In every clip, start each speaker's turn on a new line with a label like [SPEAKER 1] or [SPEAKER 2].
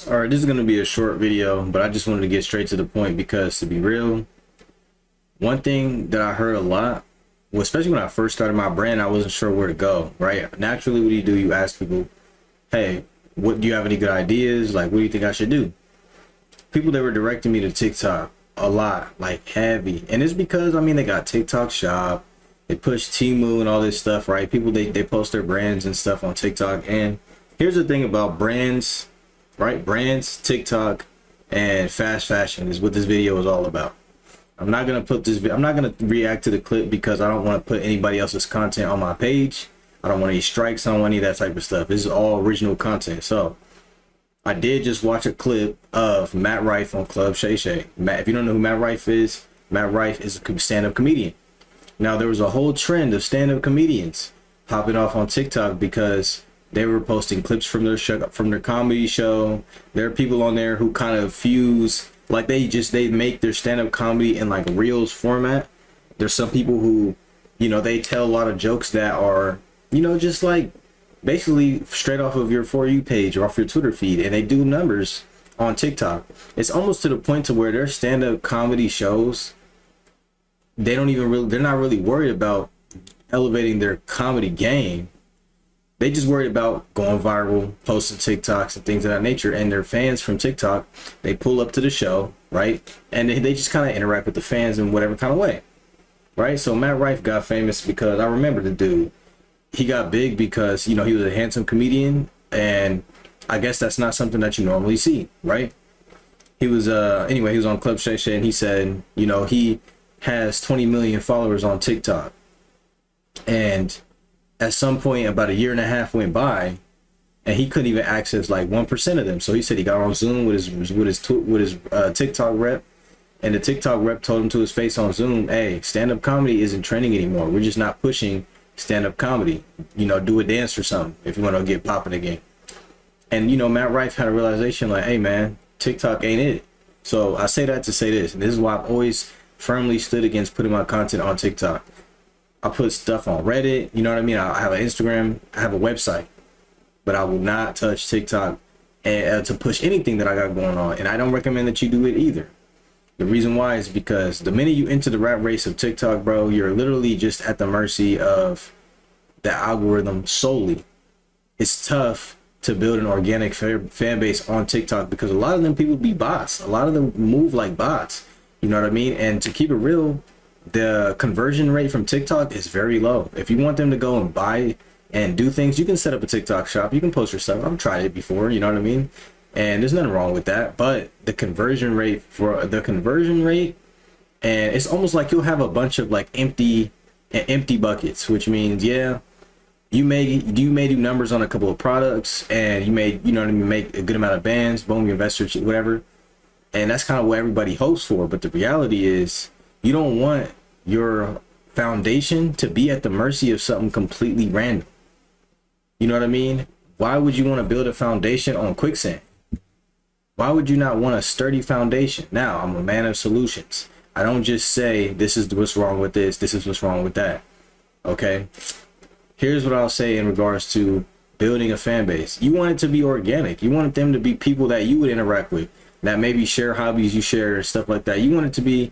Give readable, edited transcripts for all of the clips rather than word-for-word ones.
[SPEAKER 1] All right, this is going to be a short video, but I just wanted to get straight to the point because, to be real, one thing that I heard a lot, well, especially when I first started my brand, I wasn't sure where to go, right? Naturally, what do? You ask people, hey, what do you have any good ideas? Like, what do you think I should do? People that were directing me to TikTok a lot, like heavy. And it's because, I mean, they got TikTok Shop, they push Temu and all this stuff, right? People, they post their brands and stuff on TikTok. And here's the thing about brands, right? Brands, TikTok, and fast fashion is what this video is all about. I'm not gonna react to the clip because I don't want to put anybody else's content on my page. I don't want any strikes. I don't want any of that type of stuff. This is all original content. So I did just watch a clip of Matt Rife on Club Shay Shay. If you don't know who Matt Rife is a stand-up comedian. Now, there was a whole trend of stand-up comedians popping off on TikTok because they were posting clips from their show, from their comedy show. There are people on there who kind of fuse, like they make their stand-up comedy in like Reels format. There's some people who, you know, they tell a lot of jokes that are, you know, just like basically straight off of your For You page or off your Twitter feed, and they do numbers on TikTok. It's almost to the point to where their stand-up comedy shows, they're not really worried about elevating their comedy game. They just worried about going viral, posting TikToks and things of that nature. And their fans from TikTok, they pull up to the show, right? And they just kind of interact with the fans in whatever kind of way, right? So Matt Rife got famous because, I remember the dude, he got big because, you know, he was a handsome comedian. And I guess that's not something that you normally see, right? He was, anyway, he was on Club Shay Shay and he said, you know, he has 20 million followers on TikTok. And at some point, about a year and a half went by, and he couldn't even access like 1% of them. So he said he got on Zoom with his TikTok rep, and the TikTok rep told him to his face on Zoom, "Hey, stand-up comedy isn't trending anymore. We're just not pushing stand-up comedy. You know, do a dance or something if you want to get popping again." And you know, Matt Rife had a realization like, "Hey, man, TikTok ain't it." So I say that to say this, and this is why I've always firmly stood against putting my content on TikTok. I put stuff on Reddit, you know what I mean? I have an Instagram, I have a website, but I will not touch TikTok to push anything that I got going on. And I don't recommend that you do it either. The reason why is because the minute you enter the rat race of TikTok, bro, you're literally just at the mercy of the algorithm solely. It's tough to build an organic fan base on TikTok because a lot of them people be bots. A lot of them move like bots, you know what I mean? And to keep it real, the conversion rate from TikTok is very low. If you want them to go and buy and do things, you can set up a TikTok shop. You can post your stuff. I've tried it before, you know what I mean? And there's nothing wrong with that. But the conversion rate, and it's almost like you'll have a bunch of like empty buckets, which means, yeah, you may do numbers on a couple of products, and you may, you know what I mean, make a good amount of bands, boom, you invest your whatever. And that's kind of what everybody hopes for. But the reality is, you don't want your foundation to be at the mercy of something completely random. You know what I mean? Why would you want to build a foundation on quicksand? Why would you not want a sturdy foundation? Now, I'm a man of solutions. I don't just say, this is what's wrong with this is what's wrong with that. Okay? Here's what I'll say in regards to building a fan base. You want it to be organic. You want them to be people that you would interact with, that maybe share hobbies you share, stuff like that. You want it to be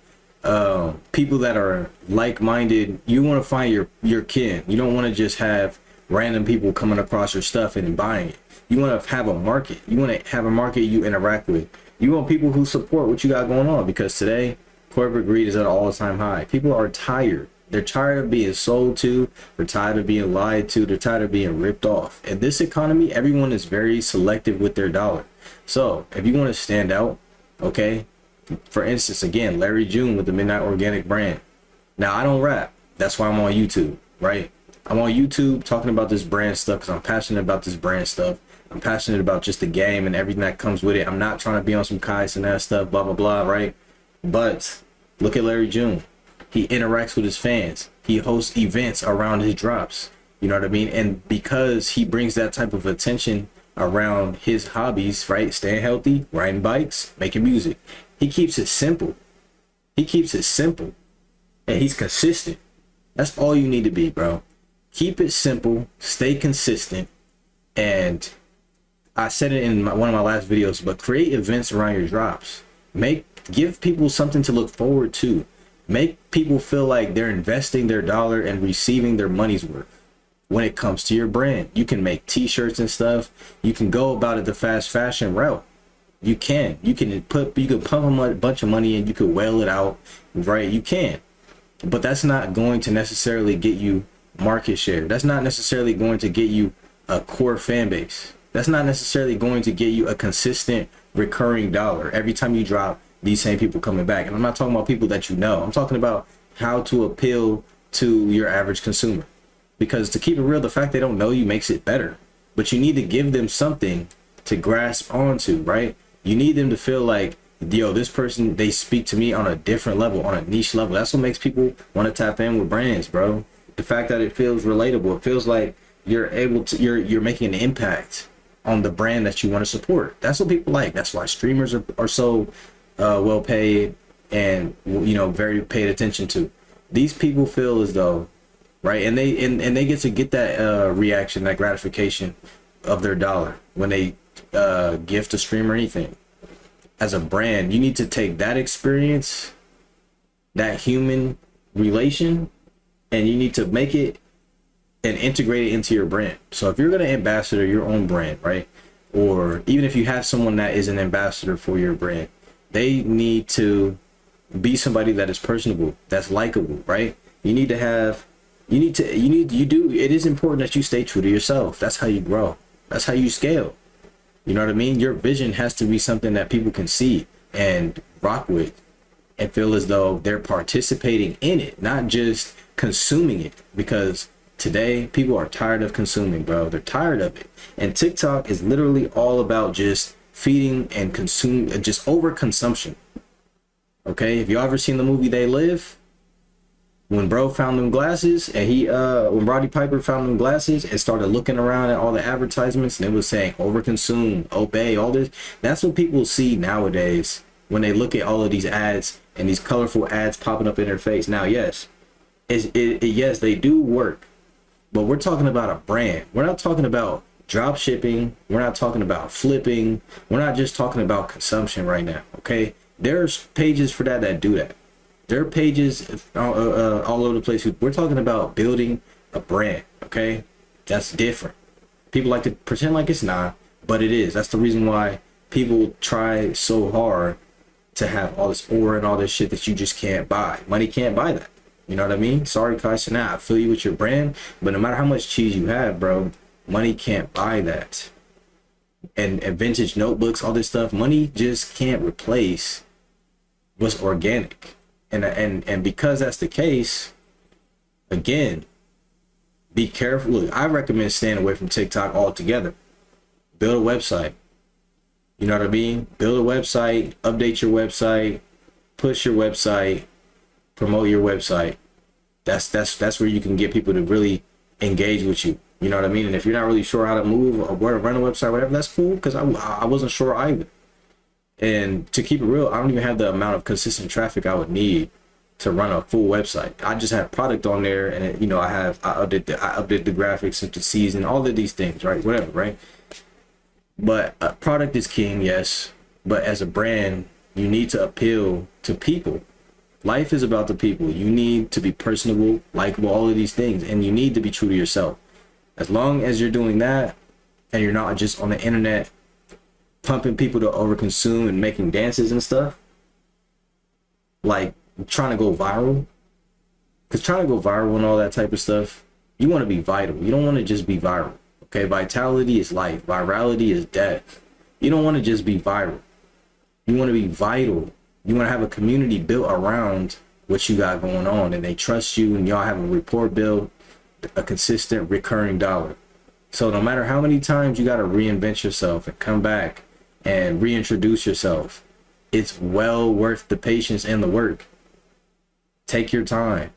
[SPEAKER 1] people that are like-minded. You want to find your kin. You don't want to just have random people coming across your stuff and buying it. You want to have a market. You want to have a market you interact with. You want people who support what you got going on, because today corporate greed is at an all-time high. People are tired. They're tired of being sold to. They're tired of being lied to. They're tired of being ripped off. In this economy, everyone is very selective with their dollar. So if you want to stand out, okay, for instance, again, Larry June with the Midnight Organic brand. Now, I don't rap. That's why I'm on YouTube, right? I'm on YouTube talking about this brand stuff because I'm passionate about this brand stuff. I'm passionate about just the game and everything that comes with it. I'm not trying to be on some Kai Cenat stuff, blah, blah, blah, right? But look at Larry June. He interacts with his fans. He hosts events around his drops. You know what I mean? And because he brings that type of attention around his hobbies, right? Staying healthy, riding bikes, making music. He keeps it simple. And he's consistent. That's all you need to be, bro. Keep it simple, stay consistent, and I said it in one of my last videos, but create events around your drops. Give people something to look forward to. Make people feel like they're investing their dollar and receiving their money's worth. When it comes to your brand, you can make t-shirts and stuff. You can go about it the fast fashion route. You can pump a bunch of money and you could whale it out, right? You can, but that's not going to necessarily get you market share. That's not necessarily going to get you a core fan base. That's not necessarily going to get you a consistent recurring dollar every time you drop, these same people coming back. And I'm not talking about people that you know. I'm talking about how to appeal to your average consumer. Because to keep it real, the fact they don't know you makes it better. But you need to give them something to grasp onto, right? You need them to feel like, yo, this person, they speak to me on a different level, on a niche level. That's what makes people want to tap in with brands, bro. The fact that it feels relatable. It feels like you're making an impact on the brand that you want to support. That's what people like. That's why streamers are so well paid and, you know, very paid attention to. These people feel as though, right, and they get that reaction, that gratification of their dollar when they gift a stream or anything. As a brand, you need to take that experience, that human relation, and you need to make it and integrate it into your brand. So if you're going to ambassador your own brand, right, or even if you have someone that is an ambassador for your brand, they need to be somebody that is personable, that's likable, right? It is important that you stay true to yourself. That's how you grow. That's how you scale. You know what I mean? Your vision has to be something that people can see and rock with and feel as though they're participating in it, not just consuming it. Because today people are tired of consuming, bro. They're tired of it. And TikTok is literally all about just feeding and just overconsumption. Okay, if you ever seen the movie They Live, when bro found them glasses and when Roddy Piper found them glasses and started looking around at all the advertisements and it was saying overconsume, obey, all this, that's what people see nowadays when they look at all of these ads and these colorful ads popping up in their face. Now, yes, yes, they do work, but we're talking about a brand. We're not talking about drop shipping. We're not talking about flipping. We're not just talking about consumption right now. Okay, there's pages for that do that. There are pages all over the place. We're talking about building a brand. Okay, that's different. People like to pretend like it's not, but it is. That's the reason why people try so hard to have all this aura and all this shit that you just can't buy. Money can't buy that. You know what I mean? Sorry, Kai Cenat, I feel you with your brand, but no matter how much cheese you have, bro, money can't buy that. And vintage notebooks, all this stuff, money just can't replace what's organic. And because that's the case, again, be careful. Look, I recommend staying away from TikTok altogether. Build a website. You know what I mean? Build a website, update your website, push your website, promote your website. That's where you can get people to really engage with you. You know what I mean? And if you're not really sure how to move or where to run a website, whatever, that's cool, because I wasn't sure either. And to keep it real, I don't even have the amount of consistent traffic I would need to run a full website. I just have product on there, and it, you know, I update the graphics into season, all of these things, right? Whatever, right? But product is king, yes. But as a brand, you need to appeal to people. Life is about the people. You need to be personable, likable, all of these things, and you need to be true to yourself. As long as you're doing that, and you're not just on the internet pumping people to overconsume and making dances and stuff, like trying to go viral, because trying to go viral and all that type of stuff, you want to be vital. You don't want to just be viral. Okay, vitality is life, virality is death. You don't want to just be viral. You want to be vital. You want to have a community built around what you got going on, and they trust you, and y'all have a rapport built, a consistent recurring dollar. So no matter how many times you got to reinvent yourself and come back and reintroduce yourself, it's well worth the patience and the work. Take your time,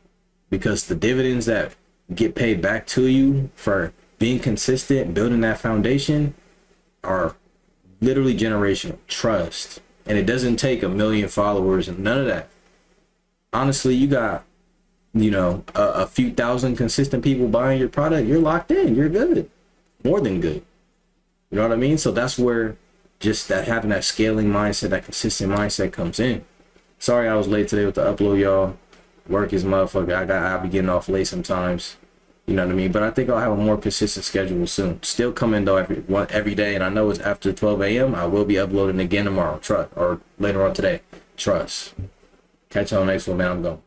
[SPEAKER 1] because the dividends that get paid back to you for being consistent, building that foundation, are literally generational. Trust. And it doesn't take 1 million followers and none of that. Honestly, you got, you know, a few thousand consistent people buying your product, you're locked in. You're good. More than good. You know what I mean? So that's where just that having that scaling mindset, that consistent mindset comes in. Sorry I was late today with the upload, y'all. Work is motherfucker. I'll be getting off late sometimes. You know what I mean? But I think I'll have a more consistent schedule soon. Still coming though every day, and I know it's after 12 a.m. I will be uploading again tomorrow. Trust, or later on today. Trust. Catch y'all next one, man. I'm going.